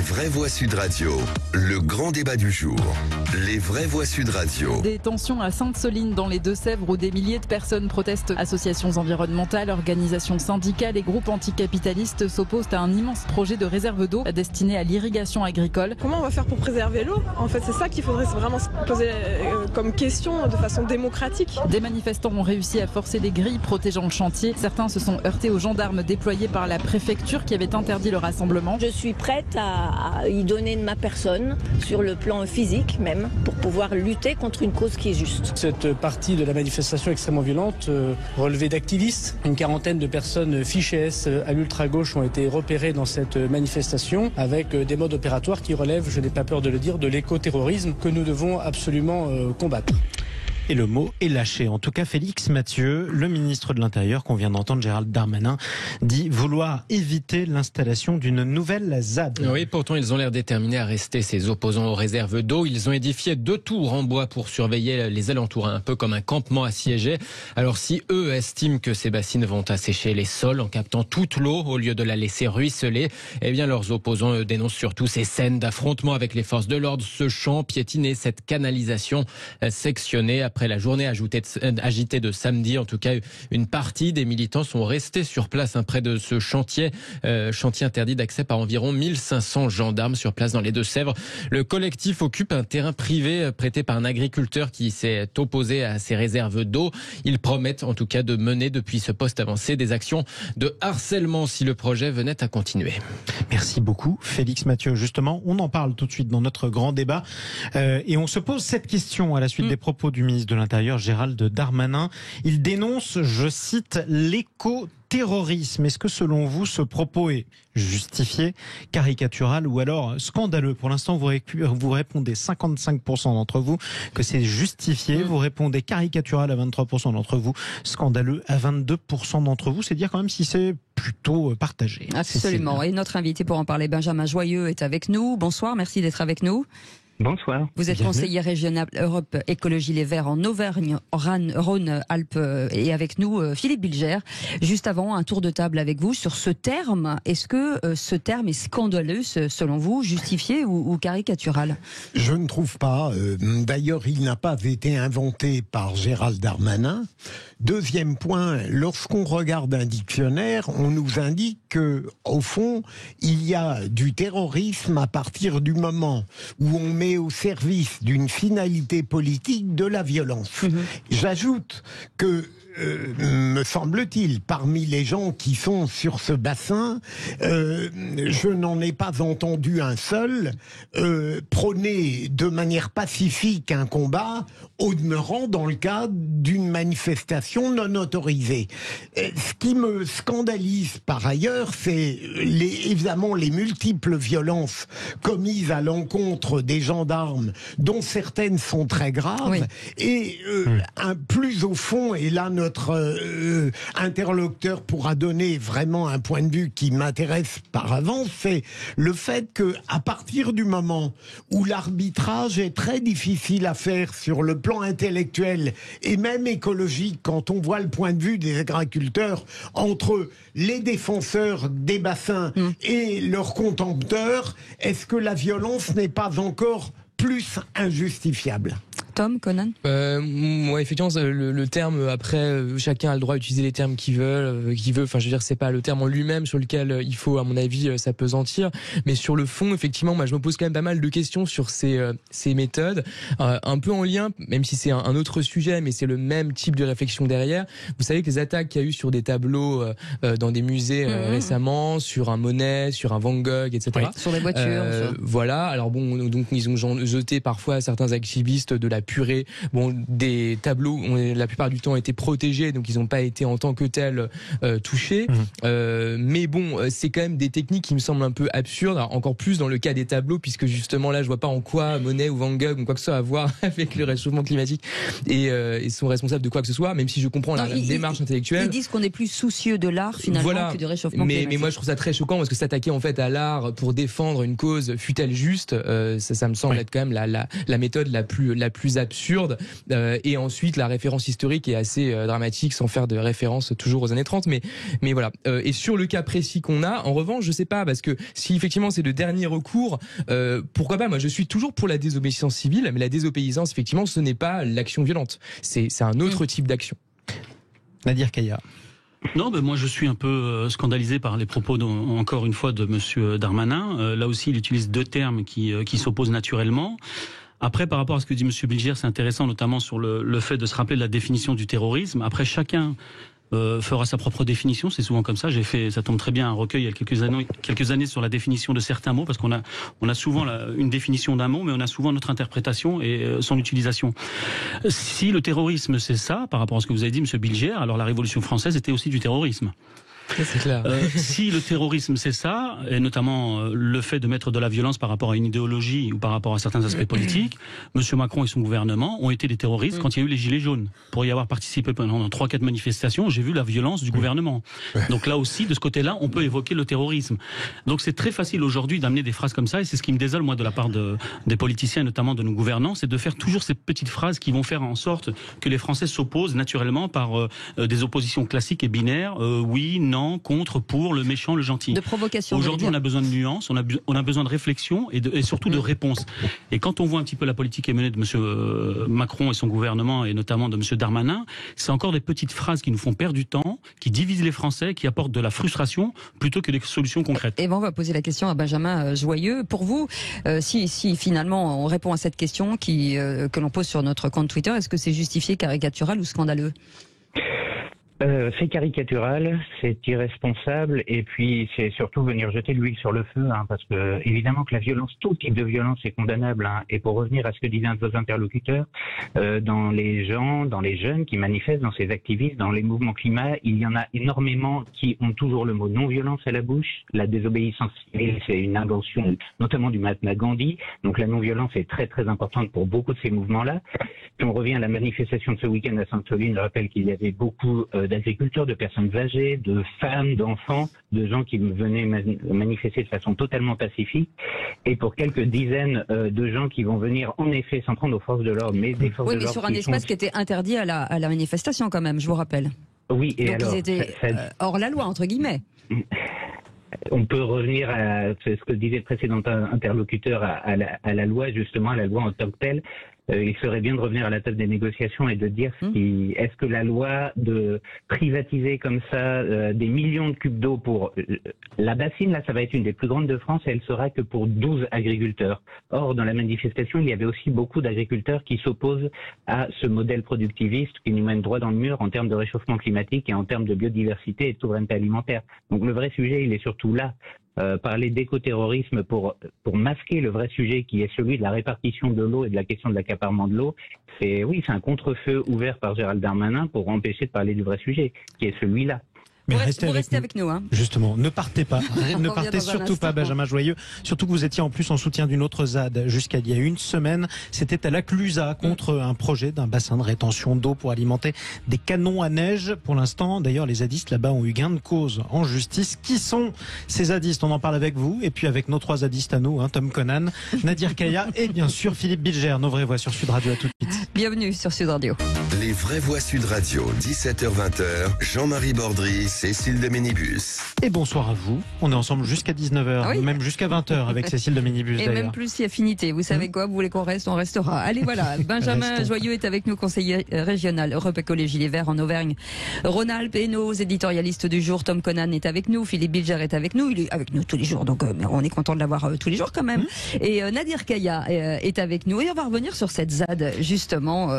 vraies voix Sud Radio, le grand débat du jour. Les vraies voix Sud Radio. Des tensions à Sainte-Soline dans les Deux-Sèvres où des milliers de personnes protestent. Associations environnementales, organisations syndicales et groupes anticapitalistes s'opposent à un immense projet de réserve d'eau destiné à l'irrigation agricole. Comment on va faire pour préserver l'eau ? En fait, c'est ça qu'il faudrait vraiment se poser comme question de façon démocratique. Des manifestants ont réussi à forcer des grilles protégeant le chantier. Certains se sont heurtés aux gendarmes déployés par la préfecture qui avait interdit le rassemblement. Je suis prête à y donner de ma personne, sur le plan physique même, pour pouvoir lutter contre une cause qui est juste. Cette partie de la manifestation extrêmement violente relevée d'activistes. Une quarantaine de personnes fichées S à l'ultra-gauche ont été repérées dans cette manifestation avec des modes opératoires qui relèvent, je n'ai pas peur de le dire, de l'écoterrorisme que nous devons absolument combattre. Et le mot est lâché. En tout cas, Félix Mathieu, le ministre de l'Intérieur qu'on vient d'entendre, Gérald Darmanin, dit vouloir éviter l'installation d'une nouvelle ZAD. Oui, pourtant ils ont l'air déterminés à rester ses opposants aux réserves d'eau. Ils ont édifié 2 tours en bois pour surveiller les alentours, un peu comme un campement assiégé. Alors si eux estiment que ces bassines vont assécher les sols en captant toute l'eau au lieu de la laisser ruisseler, eh bien leurs opposants dénoncent surtout ces scènes d'affrontement avec les forces de l'ordre, ce champ piétiné, cette canalisation sectionnée. Après la journée agitée de samedi, en tout cas, une partie des militants sont restés sur place près de ce chantier interdit d'accès par environ 1500 gendarmes sur place dans les Deux-Sèvres. Le collectif occupe un terrain privé prêté par un agriculteur qui s'est opposé à ces réserves d'eau. Ils promettent en tout cas de mener depuis ce poste avancé des actions de harcèlement si le projet venait à continuer. Merci beaucoup Félix Mathieu. Justement, on en parle tout de suite dans notre grand débat et on se pose cette question à la suite des propos du ministre de l'Intérieur, Gérald Darmanin. Il dénonce, je cite, l'éco-terrorisme. Est-ce que selon vous, ce propos est justifié, caricatural ou alors scandaleux? Pour l'instant, vous répondez 55% d'entre vous que c'est justifié. Vous répondez caricatural à 23% d'entre vous, scandaleux à 22% d'entre vous. C'est dire quand même si c'est plutôt partagé. Absolument. Et notre invité pour en parler, Benjamin Joyeux, est avec nous. Bonsoir, merci d'être avec nous. Bonsoir. Vous êtes conseiller régional Europe Écologie Les Verts en Auvergne, Rhône-Alpes et avec nous Philippe Bilger. Juste avant, un tour de table avec vous sur ce terme. Est-ce que ce terme est scandaleux selon vous, justifié ou caricatural? Je ne trouve pas. D'ailleurs, il n'a pas été inventé par Gérald Darmanin. Deuxième point, lorsqu'on regarde un dictionnaire, on nous indique que, au fond, il y a du terrorisme à partir du moment où on met au service d'une finalité politique de la violence. J'ajoute que me semble-t-il, parmi les gens qui sont sur ce bassin, je n'en ai pas entendu un seul prôner de manière pacifique un combat, au demeurant dans le cadre d'une manifestation non autorisée. Ce qui me scandalise par ailleurs, c'est évidemment les multiples violences commises à l'encontre des gendarmes, dont certaines sont très graves, et plus au fond, et là notre interlocuteur pourra donner vraiment un point de vue qui m'intéresse par avance, c'est le fait que à partir du moment où l'arbitrage est très difficile à faire sur le plan intellectuel et même écologique, quand on voit le point de vue des agriculteurs entre les défenseurs des bassins et leurs contempteurs, est-ce que la violence n'est pas encore plus injustifiable? Tom, Conan? Moi, effectivement, le terme, après, chacun a le droit d'utiliser les termes qu'il veut. Enfin, je veux dire, c'est pas le terme en lui-même sur lequel il faut, à mon avis, s'apesantir. Mais sur le fond, effectivement, moi, je me pose quand même pas mal de questions sur ces méthodes. Un peu en lien, même si c'est un autre sujet, mais c'est le même type de réflexion derrière. Vous savez que les attaques qu'il y a eu sur des tableaux dans des musées récemment, sur un Monet, sur un Van Gogh, etc. Oui, sur des voitures. Voilà. Alors bon, donc ils ont jeté parfois certains activistes de la purée. Bon, des tableaux, la plupart du temps, ont été protégés, donc ils n'ont pas été en tant que tels touchés. Mais bon, c'est quand même des techniques qui me semblent un peu absurdes, alors, encore plus dans le cas des tableaux, puisque justement là, je vois pas en quoi Monet ou Van Gogh ou quoi que ce soit à voir avec le réchauffement climatique et sont responsables de quoi que ce soit, même si je comprends la démarche intellectuelle. Ils disent qu'on est plus soucieux de l'art finalement que du réchauffement climatique. Mais moi, je trouve ça très choquant parce que s'attaquer en fait à l'art pour défendre une cause, fût-elle juste, ça me semble être quand même la méthode la plus plus absurde. Et ensuite, la référence historique est assez dramatique, sans faire de référence toujours aux années 30. Mais voilà. Et sur le cas précis qu'on a, en revanche, je sais pas, parce que si effectivement c'est le dernier recours, pourquoi pas? Moi, je suis toujours pour la désobéissance civile, mais la désobéissance, effectivement, ce n'est pas l'action violente. C'est un autre type d'action. Nadir Kaya. Non, moi je suis un peu scandalisé par les propos encore une fois de Monsieur Darmanin. Là aussi, il utilise deux termes qui s'opposent naturellement. Après, par rapport à ce que dit Monsieur Bilger, c'est intéressant, notamment sur le fait de se rappeler de la définition du terrorisme. Après, chacun fera sa propre définition, c'est souvent comme ça. J'ai fait, ça tombe très bien, un recueil il y a quelques années sur la définition de certains mots, parce qu'on a souvent une définition d'un mot, mais on a souvent notre interprétation et son utilisation. Si le terrorisme c'est ça, par rapport à ce que vous avez dit, Monsieur Bilger, alors la Révolution française était aussi du terrorisme. C'est clair. Si le terrorisme c'est ça, et notamment le fait de mettre de la violence par rapport à une idéologie ou par rapport à certains aspects politiques, Monsieur Macron et son gouvernement ont été des terroristes quand il y a eu les Gilets jaunes. Pour y avoir participé pendant 3-4 manifestations, j'ai vu la violence du gouvernement. Donc là aussi, de ce côté-là, on peut évoquer le terrorisme. Donc c'est très facile aujourd'hui d'amener des phrases comme ça, et c'est ce qui me désole moi de la part des politiciens, et notamment de nos gouvernants, c'est de faire toujours ces petites phrases qui vont faire en sorte que les Français s'opposent naturellement par des oppositions classiques et binaires, oui, non, contre, pour, le méchant, le gentil. De provocation. Aujourd'hui, on a besoin de nuances, on a besoin de réflexion et surtout de réponses. Et quand on voit un petit peu la politique qui est menée de Monsieur Macron et son gouvernement, et notamment de Monsieur Darmanin, c'est encore des petites phrases qui nous font perdre du temps, qui divisent les Français, qui apportent de la frustration plutôt que des solutions concrètes. Et on va poser la question à Benjamin Joyeux. Pour vous, si finalement on répond à cette question que l'on pose sur notre compte Twitter, est-ce que c'est justifié, caricatural ou scandaleux ? C'est caricatural, c'est irresponsable, et puis c'est surtout venir jeter de l'huile sur le feu, parce que évidemment que la violence, tout type de violence est condamnable. Et pour revenir à ce que disaient un de vos interlocuteurs, dans les jeunes qui manifestent, dans ces activistes, dans les mouvements climat, il y en a énormément qui ont toujours le mot non-violence à la bouche. La désobéissance civile, c'est une invention notamment du Mahatma Gandhi, donc la non-violence est très très importante pour beaucoup de ces mouvements-là. Si on revient à la manifestation de ce week-end à Sainte-Soline, je rappelle qu'il y avait beaucoup d'agriculteurs, de personnes âgées, de femmes, d'enfants, de gens qui venaient manifester de façon totalement pacifique. Et pour quelques dizaines de gens qui vont venir, en effet, s'en prendre aux forces de l'ordre, mais des forces de l'ordre. Oui, mais sur un espace qui était interdit à la manifestation quand même, je vous rappelle. Oui, et donc alors, ils étaient hors la loi, entre guillemets. On peut revenir à ce que disait le précédent interlocuteur, à la loi, justement, à la loi en tant que telle. Il serait bien de revenir à la table des négociations et de dire est-ce que la loi de privatiser comme ça des millions de cubes d'eau pour la bassine, là ça va être une des plus grandes de France, et elle sera que pour 12 agriculteurs. Or, dans la manifestation, il y avait aussi beaucoup d'agriculteurs qui s'opposent à ce modèle productiviste qui nous mène droit dans le mur en termes de réchauffement climatique et en termes de biodiversité et de souveraineté alimentaire. Donc le vrai sujet, il est surtout là. Parler d'écoterrorisme pour masquer le vrai sujet qui est celui de la répartition de l'eau et de la question de l'accaparement de l'eau, c'est un contre-feu ouvert par Gérald Darmanin pour empêcher de parler du vrai sujet, qui est celui-là. Mais vous restez avec nous. Justement, ne partez pas. Ne partez surtout pas, Benjamin Joyeux. Surtout que vous étiez en plus en soutien d'une autre ZAD jusqu'à il y a une semaine. C'était à la Clusaz contre un projet d'un bassin de rétention d'eau pour alimenter des canons à neige. Pour l'instant, d'ailleurs, les zadistes là-bas ont eu gain de cause en justice. Qui sont ces zadistes? On en parle avec vous et puis avec nos trois zadistes à nous, Tom Conan, Nadir Kaya et bien sûr Philippe Bilger. Nos vraies voix sur Sud Radio. À tout de suite. Bienvenue sur Sud Radio. Les vraies voix Sud Radio, 17h-20h, Jean-Marie Bordry, Cécile de Ménibus. Et bonsoir à vous. On est ensemble jusqu'à 19h, même jusqu'à 20h avec Cécile de Ménibus. Et même plus si affinité. Vous savez quoi? Vous voulez qu'on reste? On restera. Allez, voilà. Benjamin Joyeux est avec nous, conseiller régional Europe Écologie Les Verts en Auvergne-Rhône-Alpes, et nos éditorialistes du jour. Tom Conan est avec nous. Philippe Bilger est avec nous. Il est avec nous tous les jours. Donc, on est content de l'avoir tous les jours quand même. Et Nadir Kaya est avec nous. Et on va revenir sur cette ZAD, justement,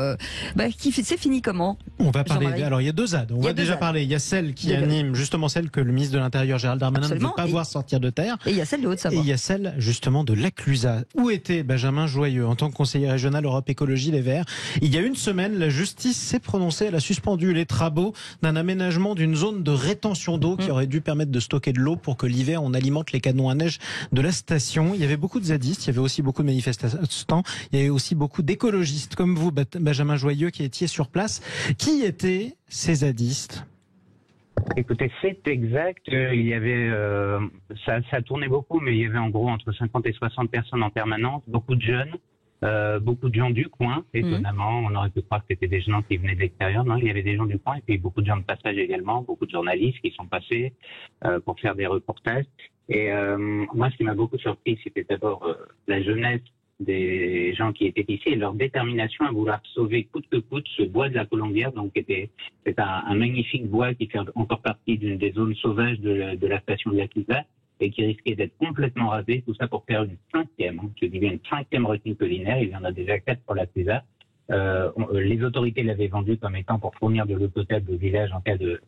qui c'est fini comment? On va parler. Alors, il y a deux ZAD. On va déjà parler. Il y a celle qui anime, justement celle que le ministre de l'Intérieur Gérald Darmanin ne veut pas voir sortir de terre. Et il y a celle de Haute-Savoie. Et il y a celle, justement, de la Clusaz. Où était Benjamin Joyeux en tant que conseiller régional Europe Écologie Les Verts? Il y a une semaine, la justice s'est prononcée. Elle a suspendu les travaux d'un aménagement d'une zone de rétention d'eau qui aurait dû permettre de stocker de l'eau pour que l'hiver, on alimente les canons à neige de la station. Il y avait beaucoup de zadistes, il y avait aussi beaucoup de manifestants, il y avait aussi beaucoup d'écologistes comme vous, Benjamin Joyeux, qui étiez sur place. Qui étaient ces zadistes? Écoutez, c'est exact. Il y avait, ça tournait beaucoup, mais il y avait en gros entre 50 et 60 personnes en permanence, beaucoup de jeunes, beaucoup de gens du coin, étonnamment. On aurait pu croire que c'était des gens qui venaient de l'extérieur. Non, il y avait des gens du coin et puis beaucoup de gens de passage également, beaucoup de journalistes qui sont passés pour faire des reportages. Et moi, ce qui m'a beaucoup surpris, c'était d'abord la jeunesse des gens qui étaient ici et leur détermination à vouloir sauver coûte que coûte ce bois de la Colombière, donc c'est un magnifique bois qui fait encore partie d'une des zones sauvages de la station de la Clusa et qui risquait d'être complètement rasé, tout ça pour faire une cinquième retenue collinaire. Il y en a déjà 4 pour la Clusa. Les autorités l'avaient vendu comme étant pour fournir de l'eau potable au village en cas de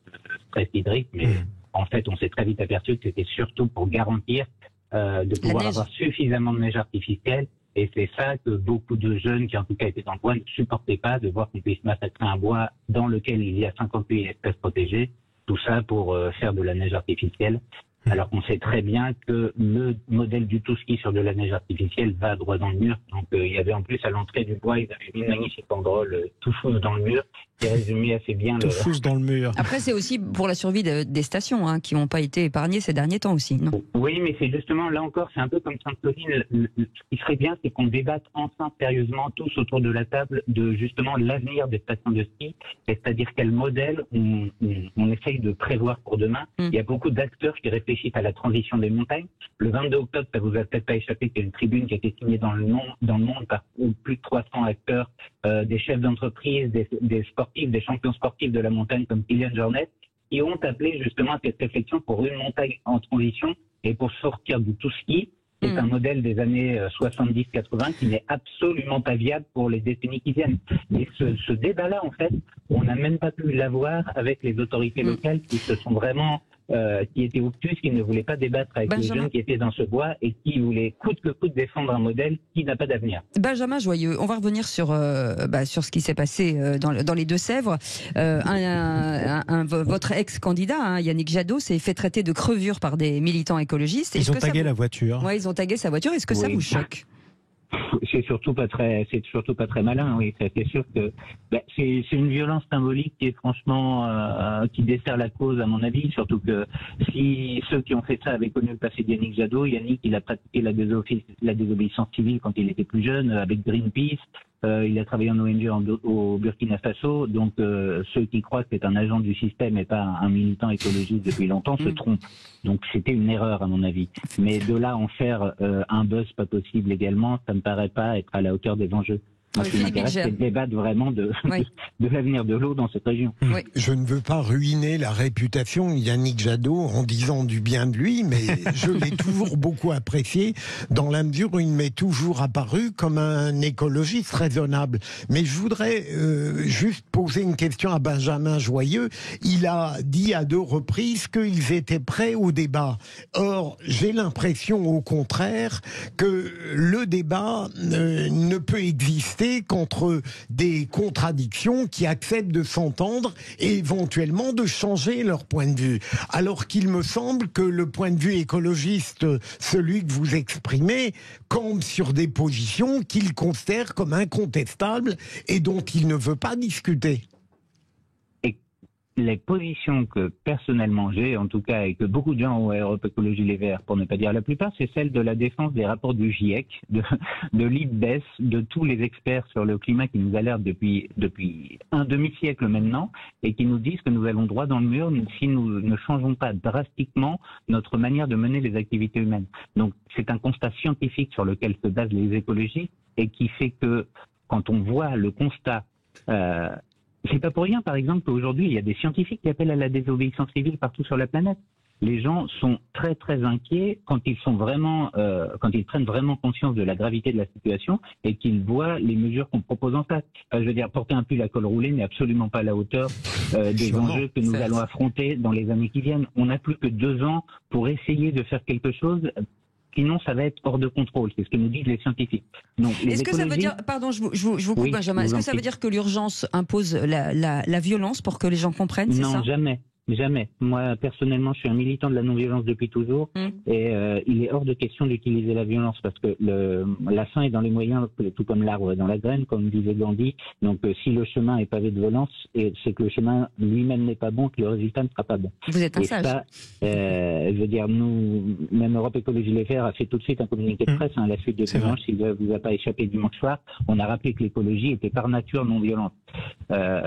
stress hydrique, mais en fait, on s'est très vite aperçu que c'était surtout pour garantir de pouvoir avoir suffisamment de neige artificielle. Et c'est ça que beaucoup de jeunes qui en tout cas étaient dans le bois ne supportaient pas, de voir qu'on puisse massacrer un bois dans lequel il y a 58 espèces protégées, tout ça pour faire de la neige artificielle. Alors qu'on sait très bien que le modèle du tout-ski sur de la neige artificielle va droit dans le mur. Donc il y avait en plus à l'entrée du bois, ils avaient mis une magnifique banderole tout fousse dans le mur, qui résumait assez bien tout fousse dans le mur. Après, c'est aussi pour la survie des stations qui n'ont pas été épargnées ces derniers temps aussi, non? Oui, mais c'est justement, là encore, c'est un peu comme Sainte-Soline. Ce qui serait bien, c'est qu'on débatte enfin sérieusement, tous autour de la table, de justement l'avenir des stations de ski, c'est-à-dire quel modèle on essaye de prévoir pour demain. Il y a beaucoup d'acteurs qui réfléchissent à la transition des montagnes. Le 22 octobre, ça vous a peut-être pas échappé, qu'il y a une tribune qui a été signée dans le monde par plus de 300 acteurs, des chefs d'entreprise, des sportifs, des champions sportifs de la montagne comme Kylian Jornet, qui ont appelé justement à cette réflexion pour une montagne en transition et pour sortir du tout-ski. C'est un modèle des années 70-80 qui n'est absolument pas viable pour les décennies qui viennent. Et ce débat-là, en fait, on n'a même pas pu l'avoir avec les autorités locales qui se sont vraiment... qui étaient obtus, qui ne voulaient pas débattre avec les jeunes qui étaient dans ce bois et qui voulaient coûte que coûte défendre un modèle qui n'a pas d'avenir. Benjamin Joyeux, on va revenir sur ce qui s'est passé dans les Deux-Sèvres. Votre ex-candidat, Yannick Jadot, s'est fait traiter de crevure par des militants écologistes. Ils ont tagué la voiture. Oui, ils ont tagué sa voiture. Est-ce que ça vous choque ? C'est surtout pas très malin, oui. C'est sûr que c'est une violence symbolique qui est franchement qui dessert la cause à mon avis. Surtout que si ceux qui ont fait ça avaient connu le passé de Yannick Jadot, il a pratiqué la désobéissance civile quand il était plus jeune avec Greenpeace. Il a travaillé en ONG au Burkina Faso, donc ceux qui croient que c'est un agent du système et pas un militant écologiste depuis longtemps se trompent. Donc c'était une erreur à mon avis. Mais de là en faire un buzz pas possible également, ça me paraît pas être à la hauteur des enjeux. Moi, ce qui m'intéresse, c'est de débattre vraiment de l'avenir de l'eau dans cette région. Oui. Je ne veux pas ruiner la réputation de Yannick Jadot en disant du bien de lui, mais je l'ai toujours beaucoup apprécié dans la mesure où il m'est toujours apparu comme un écologiste raisonnable. Mais je voudrais juste poser une question à Benjamin Joyeux. Il a dit à 2 reprises qu'ils étaient prêts au débat. Or, j'ai l'impression au contraire que le débat ne peut exister contre des contradictions qui acceptent de s'entendre et éventuellement de changer leur point de vue. Alors qu'il me semble que le point de vue écologiste, celui que vous exprimez, campe sur des positions qu'il considère comme incontestables et dont il ne veut pas discuter. Les positions que personnellement j'ai, en tout cas, et que beaucoup de gens ont à Europe Écologie Les Verts, pour ne pas dire la plupart, c'est celle de la défense des rapports du GIEC, de l'IPBES, de tous les experts sur le climat qui nous alertent depuis un demi-siècle maintenant, et qui nous disent que nous allons droit dans le mur si nous ne changeons pas drastiquement notre manière de mener les activités humaines. Donc c'est un constat scientifique sur lequel se basent les écologistes, et qui fait que quand on voit le constat... c'est pas pour rien, par exemple, qu'aujourd'hui, il y a des scientifiques qui appellent à la désobéissance civile partout sur la planète. Les gens sont très très inquiets quand ils prennent vraiment conscience de la gravité de la situation et qu'ils voient les mesures qu'on propose en face. Je veux dire, porter un pull à col roulé n'est absolument pas à la hauteur des enjeux que nous allons affronter dans les années qui viennent. On n'a plus que 2 ans pour essayer de faire quelque chose. Sinon, ça va être hors de contrôle. C'est ce que nous disent les scientifiques. Est-ce que ça veut dire, pardon, je vous coupe, Benjamin, est-ce que ça veut dire que l'urgence impose la violence pour que les gens comprennent, c'est ça ? Non, jamais. Jamais. Moi, personnellement, je suis un militant de la non-violence depuis toujours, et il est hors de question d'utiliser la violence parce que la fin est dans les moyens, tout comme l'arbre est dans la graine, comme disait Gandhi. Donc, si le chemin est pavé de violence, c'est que le chemin lui-même n'est pas bon, que le résultat ne sera pas bon. Vous êtes un sage. Ça, je veux dire, nous, même Europe Écologie Les Verts a fait tout de suite un communiqué de presse à la suite de dimanche. S'il ne vous a pas échappé dimanche soir, on a rappelé que l'écologie était par nature non violente.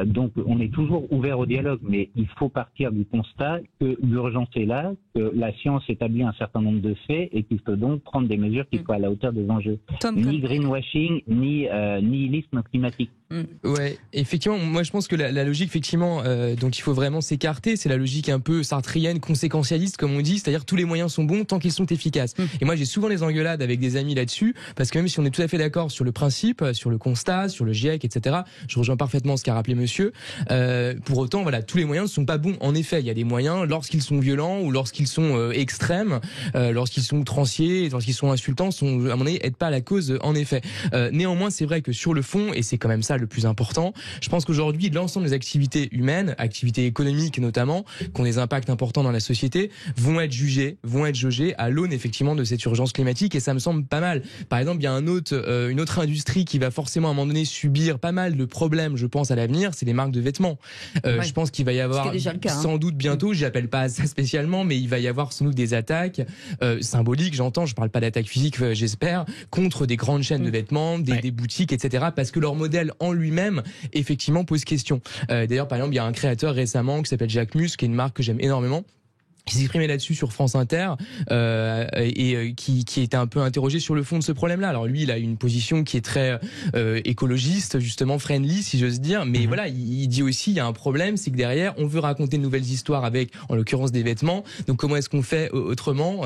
Donc, on est toujours ouvert au dialogue, mais il faut partir du constat que l'urgence est là, que la science établit un certain nombre de faits et qu'il faut donc prendre des mesures qui soient à la hauteur des enjeux. Ni greenwashing, ni nihilisme climatique. Ouais, effectivement, moi je pense que la logique effectivement dont il faut vraiment s'écarter, c'est la logique un peu sartrienne, conséquentialiste comme on dit, c'est-à-dire tous les moyens sont bons tant qu'ils sont efficaces. Et moi j'ai souvent des engueulades avec des amis là-dessus, parce que même si on est tout à fait d'accord sur le principe, sur le constat, sur le GIEC, etc., je rejoins parfaitement ce qu'a rappelé monsieur, pour autant voilà, tous les moyens ne sont pas bons. En effet, il y a des moyens, lorsqu'ils sont violents ou lorsqu'ils sont extrêmes, lorsqu'ils sont outranciers, lorsqu'ils sont insultants, sont à mon avis aident pas à la cause en effet. Néanmoins, c'est vrai que sur le fond, et c'est quand même ça le plus important, je pense qu'aujourd'hui l'ensemble des activités humaines, activités économiques notamment, qui ont des impacts importants dans la société, vont être jugées, vont être jaugées à l'aune effectivement de cette urgence climatique, et ça me semble pas mal. Par exemple, il y a une autre industrie qui va forcément à un moment donné subir pas mal de problèmes, je pense à l'avenir, c'est les marques de vêtements. Je pense qu'il va y avoir sans doute bientôt, j'appelle pas à ça spécialement, mais il va y avoir sans doute des attaques symboliques, j'entends, je parle pas d'attaques physiques, j'espère, contre des grandes chaînes de vêtements, des boutiques, etc., parce que leur modèle en lui-même effectivement pose question. D'ailleurs, par exemple, il y a un créateur récemment qui s'appelle Jacques Mus, qui est une marque que j'aime énormément, qui s'exprimait là-dessus sur France Inter qui était un peu interrogé sur le fond de ce problème-là. Alors lui, il a une position qui est très écologiste, justement friendly, si j'ose dire. Mais voilà, il dit aussi il y a un problème, c'est que derrière, on veut raconter de nouvelles histoires avec, en l'occurrence, des vêtements. Donc comment est-ce qu'on fait autrement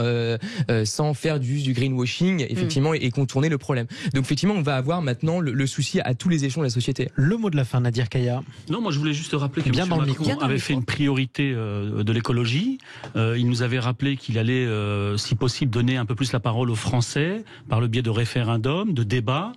sans faire du greenwashing, effectivement, et contourner le problème. Donc effectivement, on va avoir maintenant le souci à tous les échelons de la société. Le mot de la fin, Nadir Kaya. Non, moi je voulais juste rappeler que M. Macron avait fait une priorité de l'écologie. Il nous avait rappelé qu'il allait, si possible, donner un peu plus la parole aux Français par le biais de référendums, de débats.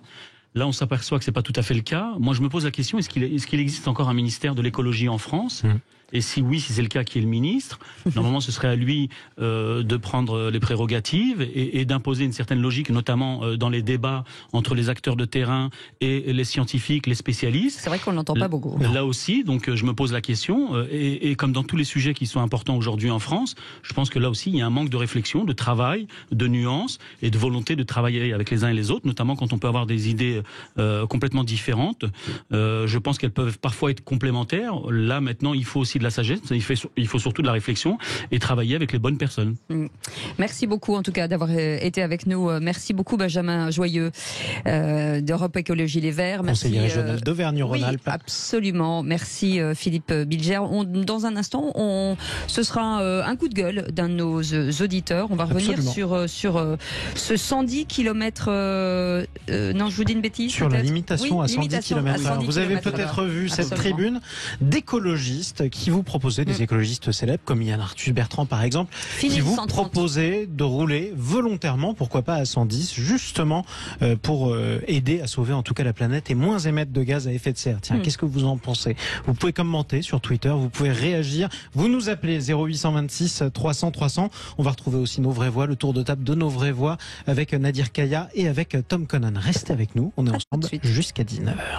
Là, on s'aperçoit que c'est pas tout à fait le cas. Moi, je me pose la question, est-ce qu'il existe encore un ministère de l'écologie en France ? Et si oui, si c'est le cas, qui est le ministre, normalement ce serait à lui de prendre les prérogatives et d'imposer une certaine logique, notamment dans les débats entre les acteurs de terrain et les scientifiques, les spécialistes. C'est vrai qu'on l'entend pas beaucoup. Là aussi, donc je me pose la question, et comme dans tous les sujets qui sont importants aujourd'hui en France, je pense que là aussi il y a un manque de réflexion, de travail, de nuances et de volonté de travailler avec les uns et les autres, notamment quand on peut avoir des idées complètement différentes. Je pense qu'elles peuvent parfois être complémentaires. Là maintenant, il faut aussi de la sagesse, il faut surtout de la réflexion et travailler avec les bonnes personnes. Merci beaucoup en tout cas d'avoir été avec nous. Merci beaucoup Benjamin Joyeux d'Europe Écologie Les Verts. Merci, conseiller régional d'Auvergne-Rhône-Alpes. Oui, absolument. Merci Philippe Bilger. Dans un instant, ce sera un coup de gueule d'un de nos auditeurs. On va revenir sur ce 110 km. Non, je vous dis une bêtise. Sur la limitation à 110 km/h. Vous avez peut-être vu cette tribune d'écologistes qui vous proposaient, des écologistes célèbres comme Yann Arthus Bertrand par exemple, qui vous proposaient de rouler volontairement, pourquoi pas à 110, justement pour aider à sauver en tout cas la planète et moins émettre de gaz à effet de serre. Tiens, qu'est-ce que vous en pensez? Vous pouvez commenter sur Twitter, vous pouvez réagir, vous nous appelez 0826 300 300. On va retrouver aussi nos vraies voix, le tour de table de nos vraies voix avec Nadir Kaya et avec Tom Conan. Restez avec nous, on est ensemble jusqu'à 19h.